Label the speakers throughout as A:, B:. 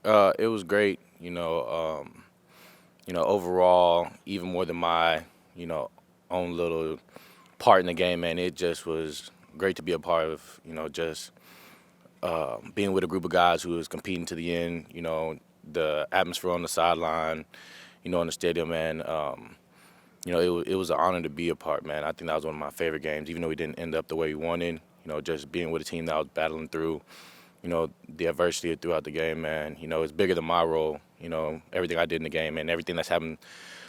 A: It was great. Overall, even more than my, you know, own little part in the game, man. It just was great to be a part of. Just being with a group of guys who was competing to the end. The atmosphere on the sideline, in the stadium, man. It was an honor to be a part, man. I think that was one of my favorite games, even though we didn't end up the way we wanted. Just being with a team that was battling through, the adversity throughout the game, man. It's bigger than my role. Everything I did in the game and everything that's happened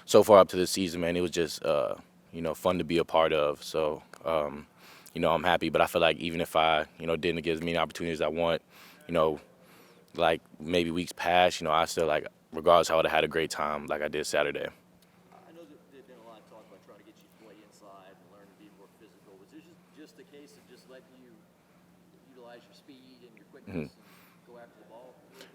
A: so far up to this season, man. It was just, fun to be a part of. So, I'm happy. But I feel like even if I, didn't get as many opportunities as I want, you know, like maybe weeks past, I still like, regardless, I would have had a great time like I did Saturday.
B: I know that there's been a lot of talk about trying to get you to play inside and learn to be more physical. Was this just a case of just letting you utilize your speed and your
A: Mhm.
B: quickness and go after the ball a little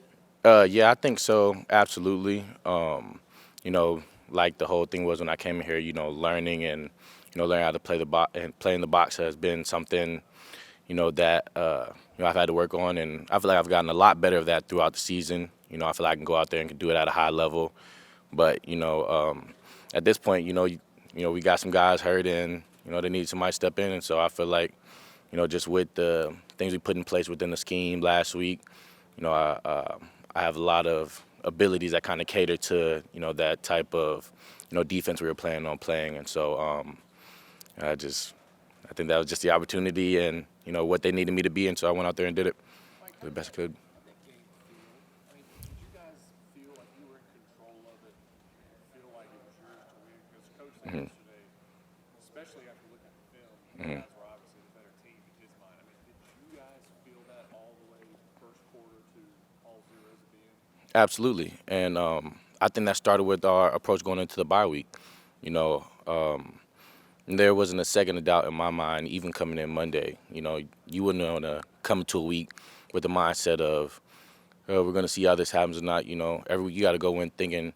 B: bit?
A: Yeah, I think so. Absolutely. You know, like the whole thing was when I came in here, learning and learning how to play the box and playing the box has been something, that I've had to work on, and I feel like I've gotten a lot better of that throughout the season. I feel like I can go out there and can do it at a high level. But at this point, we got some guys hurt, and they need somebody to step in, and so I feel like, just with the things we put in place within the scheme last week, I have a lot of abilities that kind of cater to that type of defense we were planning on playing, and so I think that was just the opportunity and what they needed me to be, and so I went out there and did it
C: Mike,
A: the
C: how
A: best
C: did
A: I could.
C: the game feel? I mean, did you guys feel like you were in control of it? Feel like it was yours to win? Because coach said
A: Hmm.
C: yesterday, especially after looking at the film, you
A: Hmm.
C: guys were obviously the better team in his mind. I mean, did you guys feel that all the way first quarter to all zeros at the end?
A: Absolutely, and I think that started with our approach going into the bye week. You know, there wasn't a second of doubt in my mind, even coming in Monday. You wouldn't want to come to a week with the mindset of we're going to see how this happens or not. Every week you got to go in thinking,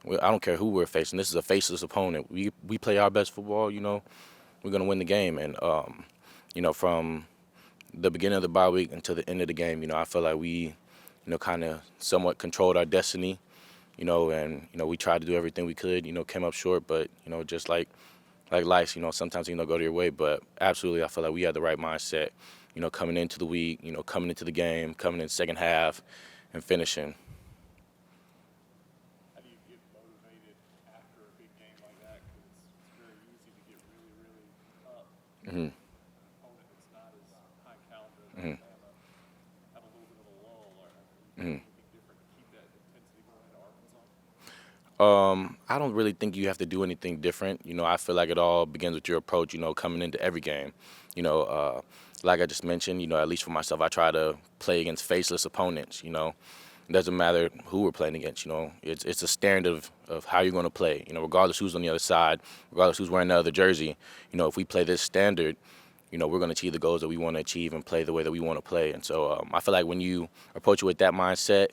A: well, I don't care who we're facing. This is a faceless opponent. We play our best football. We're going to win the game. And from the beginning of the bye week until the end of the game, I feel like we, kind of somewhat controlled our destiny. And we tried to do everything we could. Came up short, but just like life, sometimes go to your way. But absolutely, I feel like we had the right mindset. Coming into the week, coming into the game, coming in second half, and finishing.
C: How do you get motivated after a big game like that? Because it's very easy to get really, really up.
A: Hmm.
C: An opponent that's not as high caliber as
A: Hmm.
C: Alabama have a little bit of a lull. Or are you
A: Hmm.
C: doing anything different to keep that intensity going into Arkansas?
A: I don't really think you have to do anything different. I feel like it all begins with your approach. Coming into every game. You know, uh, like I just mentioned. At least for myself, I try to play against faceless opponents. It doesn't matter who we're playing against. It's a standard of how you're going to play. Regardless who's on the other side, regardless who's wearing the other jersey. If we play this standard, we're going to achieve the goals that we want to achieve and play the way that we want to play. And so I feel like when you approach it with that mindset,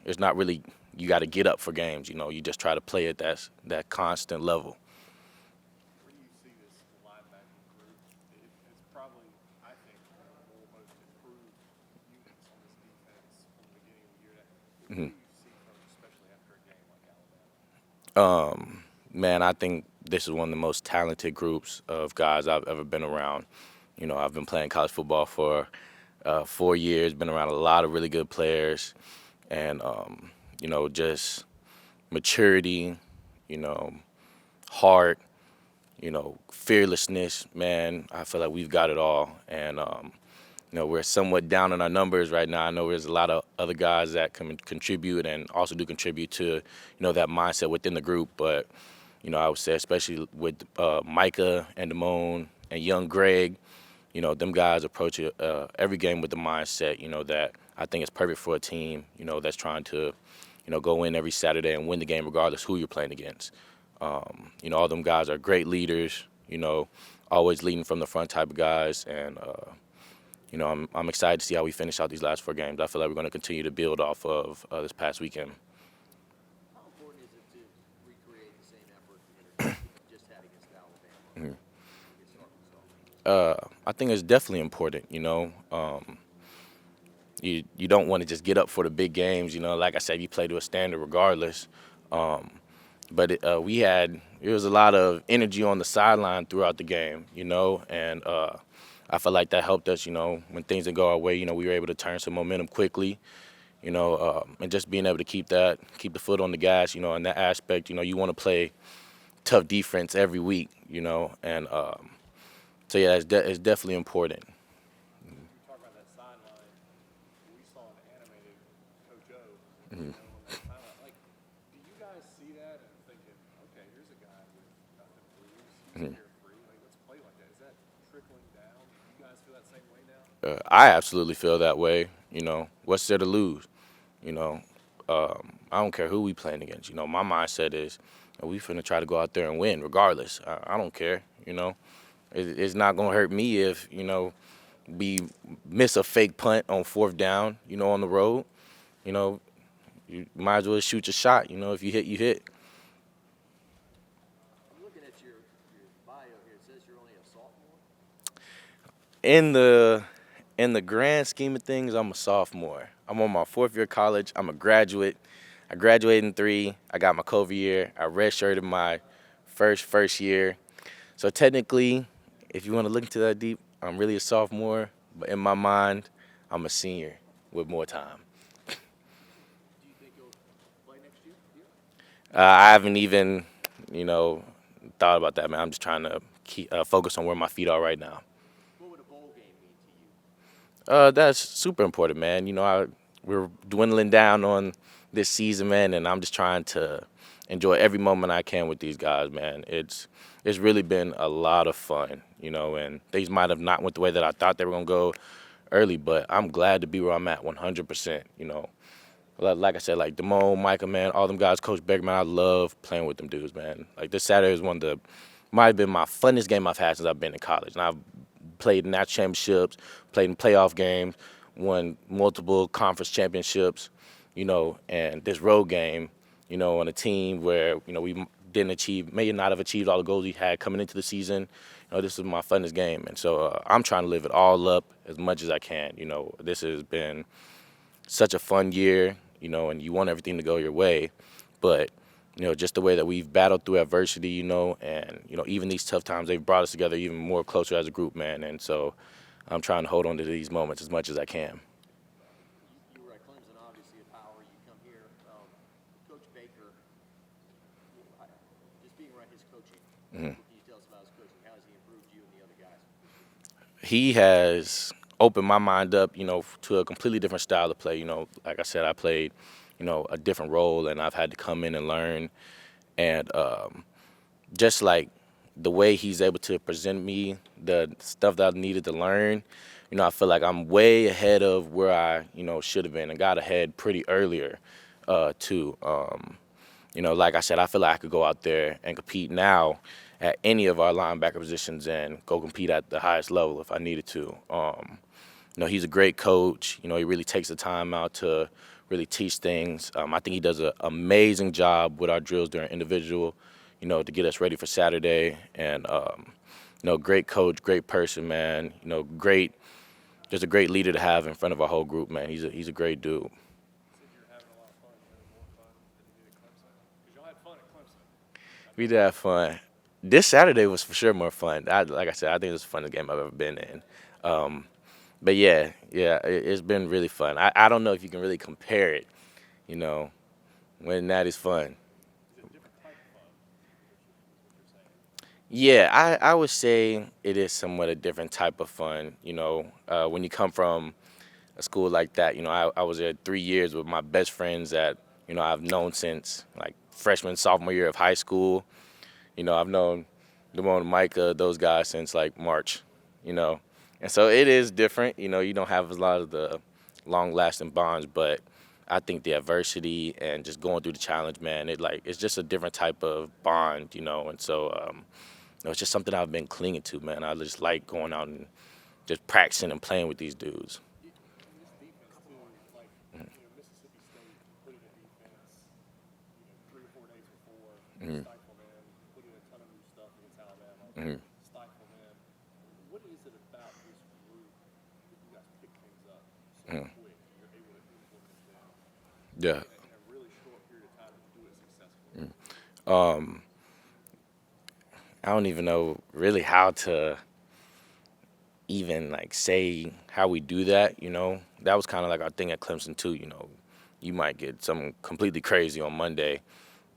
A: it's not really you got to get up for games. You just try to play at that constant level.
C: Where do you see this linebacking group? It's probably, I think, one of the most improved units on this defense from the beginning of the year. What
A: Mhm.
C: do you see from it, especially after a game like Alabama?
A: Man, I think this is one of the most talented groups of guys I've ever been around. I've been playing college football for 4 years, been around a lot of really good players, and just maturity, you know, heart, fearlessness. Man, I feel like we've got it all, and we're somewhat down in our numbers right now. I know there's a lot of other guys that can contribute and also do contribute to that mindset within the group, but I would say especially with Micah and Damone and young Greg, them guys approach it, every game with the mindset, that I think is perfect for a team, that's trying to, go in every Saturday and win the game regardless who you're playing against. All them guys are great leaders, always leading from the front type of guys, and I'm excited to see how we finish out these last 4 games. I feel like we're going to continue to build off of this past weekend.
B: How important is it to recreate the same effort that you just had against Alabama
A: Mhm.
B: against Arkansas?
A: I think it's definitely important. you don't want to just get up for the big games. Like I said, you play to a standard regardless. But it was a lot of energy on the sideline throughout the game, and I felt like that helped us. When things didn't go our way, we were able to turn some momentum quickly. And just being able to keep the foot on the gas, in that aspect, you want to play tough defense every week, and so yeah, it's definitely important.
C: You talk about that sideline. We saw an animated Coach O,
A: Mhm.
C: on that sideline. Like, do you guys see that and thinking, okay, here's a guy with nothing to lose. He's
A: Mhm.
C: carefree. Like, let's play like that. Is that trickling down? Do you guys feel that same way now?
A: I absolutely feel that way. What's there to lose? You know, I don't care who we playing against. My mindset is we finna try to go out there and win regardless. I don't care. It's not gonna hurt me if we miss a fake punt on fourth down. On the road. You know, you might as well shoot your shot. If you hit, you hit.
B: I'm looking at your bio here. It says you're only a sophomore.
A: In the grand scheme of things, I'm a sophomore. I'm on my fourth year of college. I'm a graduate. I graduated in 3. I got my COVID year. I redshirted my first year. So technically, if you want to look into that deep, I'm really a sophomore. But in my mind, I'm a senior with more time.
B: Do you think you'll play next year?
A: I haven't even, you know, thought about that, man. I'm just trying to focus on where my feet are right now.
B: What would a bowl game mean to you?
A: That's super important, man. We're dwindling down on this season, man, and I'm just trying to enjoy every moment I can with these guys, man. It's really been a lot of fun, and things might have not went the way that I thought they were gonna go early, but I'm glad to be where I'm at 100%. Like I said, like Damone, Micah, man, all them guys, Coach Beck, man, I love playing with them dudes, man. Like this Saturday was might have been my funnest game I've had since I've been in college, and I've played in national championships, played in playoff games, won multiple conference championships, and this road game, on a team where, we didn't achieve, may not have achieved all the goals we had coming into the season. This is my funnest game. And so I'm trying to live it all up as much as I can. This has been such a fun year, and you want everything to go your way. But, just the way that we've battled through adversity, and, even these tough times, they've brought us together even more closer as a group, man. And so I'm trying to hold on to these moments as much as I can.
B: You were at Clemson, obviously a power. You come here, Coach Baker. Just being around his coaching.
A: Mhm.
B: What can you tell us about his coaching? How has he improved you and the other guys?
A: He has opened my mind up, to a completely different style of play. Like I said, I played, a different role, and I've had to come in and learn. And just like the way he's able to present me the stuff that I needed to learn, I feel like I'm way ahead of where I, should have been, and got ahead pretty earlier, too. Like I said, I feel like I could go out there and compete now at any of our linebacker positions and go compete at the highest level if I needed to. He's a great coach. He really takes the time out to really teach things. I think he does an amazing job with our drills during individual, to get us ready for Saturday. And, great coach, great person, man. Just a great leader to have in front of our whole group, man. He's a great dude.
C: You said you're having a lot of fun. You're having more fun than you did at Clemson. Because y'all had fun at Clemson.
A: We did have fun. This Saturday was for sure more fun. Like I said, I think it was the funnest game I've ever been in. But yeah, it's been really fun. I don't know if you can really compare it, you know, when that is fun.
C: Is it a different type of fun? Is what you're saying?
A: Yeah, I would say it is somewhat a different type of fun. When you come from a school like that, I was there 3 years with my best friends that, I've known since like freshman, sophomore year of high school. I've known Damone and Micah, those guys, since like March, you know. And so it is different. You don't have a lot of the long-lasting bonds, but I think the adversity and just going through the challenge, man, it's just a different type of bond, And so it's just something I've been clinging to, man. I just like going out and just practicing and playing with these dudes.
C: And this defense too, like Mississippi State put in a defense, 3 or 4 days before,
A: Mhm.
C: stifle them, put in a ton of new stuff against Alabama,
A: Mhm.
C: stifle them. What is it about this group that you guys pick things up so
A: Mhm.
C: quick?
A: Yeah.
C: in a really short period of time to do it successfully?
A: I don't even know really how to even like say how we do that. That was kind of like our thing at Clemson too. You might get something completely crazy on Monday.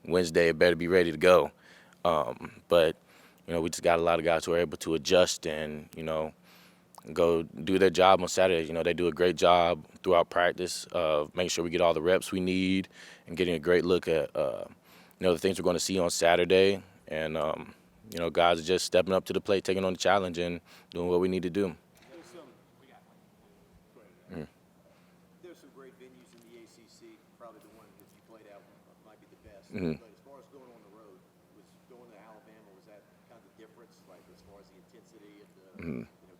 A: Wednesday, it better be ready to go. But we just got a lot of guys who are able to adjust and go do their job on Saturday. They do a great job throughout practice of making sure we get all the reps we need and getting a great look at the things we're going to see on Saturday. And guys are just stepping up to the plate, taking on the challenge, and doing what we need to do.
B: There's some, there's some great venues in the ACC. Probably the one that you played out might be the best.
A: Mhm.
B: But as far as going on the road, was going to Alabama, was that kind of the difference, like as far as the intensity of the,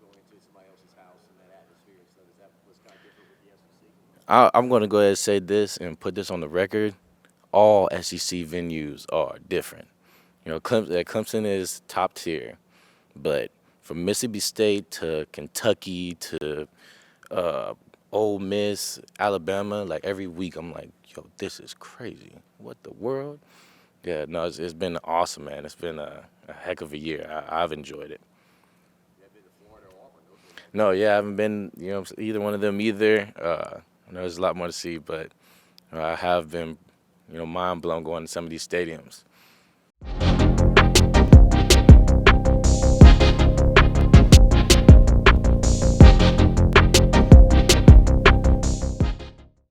B: going into somebody else's house and that atmosphere and stuff? Is that was kind of different with the SEC?
A: I'm going to go ahead and say this and put this on the record. All SEC venues are different. Clemson is top tier, but from Mississippi State to Kentucky to Ole Miss, Alabama, like every week I'm like, yo, this is crazy. What the world? Yeah, no, it's been awesome, man. It's been a heck of a year. I've enjoyed it.
B: You have been to Florida or Auburn? Okay.
A: No, yeah, I haven't been, either one of them either. I know there's a lot more to see, but I have been, mind blown going to some of these stadiums.